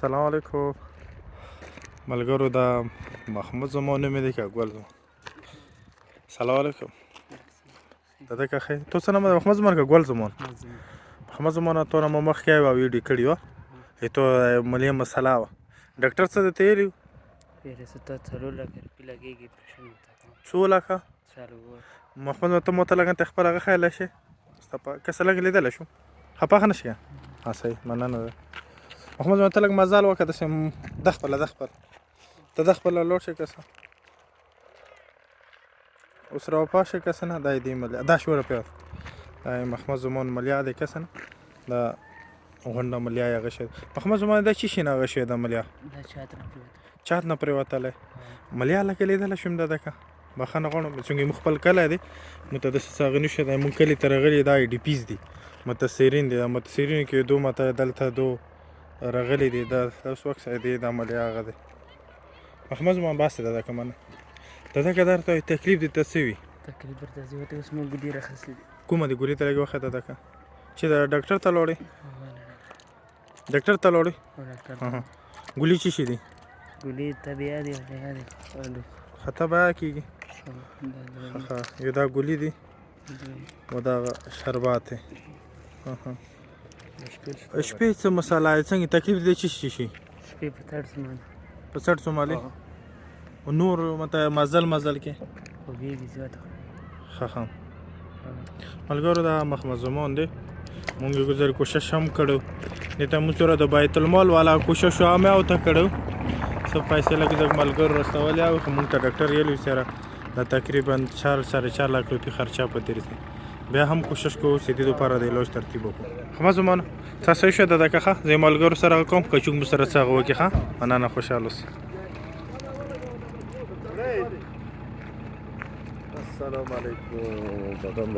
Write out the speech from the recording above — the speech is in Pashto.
السلام علیکم ملګرو دا محمود زما نوم دی که ګل زما سلام علیکم دادا که خیر تو څه نام دی محمد زمان که ګل زمان محمد زمان تو نه ما مخکې یوه ویډیو کړې وه تو ملي مسله وه ډاکټر څه درته ویلي وو څو لکه محمد زمان ته ماته لګن ته خپل هغه خیالی شي کسه لږ لیدلی شو خفه نه شي صحیح مننه ده محمد زمان ته لږ مزال وکړه داسې ده خپله ته ده خپله لوړ شي که څه اوس راوپا شي که څه نه دا یې دې ملیا دا شوره پرېوته دا یې محمد زمان ملیا دی که څه نه دا غونډه ملیا یې هغه شوی محمد زمان دا چی شي نه هغه شوی دا ملیا چات نه پرېوتلی ملیا لکه لیدلی شوم دا که بخښنه غواړم چونکې موږ خپل کلی دی موږ ته داسې څه هغه نه شوی دی موږ کلي ته راغلي دا ای ډي پیز دي متصرین دي دا متصرینو کې دو ماته دلته دو راغلي دي دا اوس وخت دی دا ملیا هغه دی محمد زمان باسه دا که منه دادا که درته تکلیف دې ته څه وي تکلیف درته څه وي اوس مو ګولي راخیستې دي کومه دي ګولي ته لږ وښیه دادا که چې دا ډاکټر ته لاړې ډاکټر ته لاړې ګولي څه شي دي ګولي طبیعه دي خطا بیا کېږي یو دا ګولي دي و دا شربات دی شپې څه مساله څنګه تکلیف دې څه شي شپې په 60 سومالي په 60 سومالي نور مته مزل کې خوږېږي زیاته ښه ملګرو دا محمد زمان دی مونږ یې ګزر کوشش هم کړو دې ته موږ سره د بیت المال والا کوشش هم او ته کړو څه پیسې لږ ځګ ملګرو رسولي او مونږ ته ډاکټر ویلي سره دا تقریبا 4 लाख روپۍ خرچه پاتې رسي بیا هم کوشش کوو چې دې لپاره د علاج ترتیب وکړو محمد زمان تاسو شو دا که ښه زه ملګرو سره کوم که چونګ سره څه هغه وکړي ښه مننه خوشحاله اوسئ السلام علیکم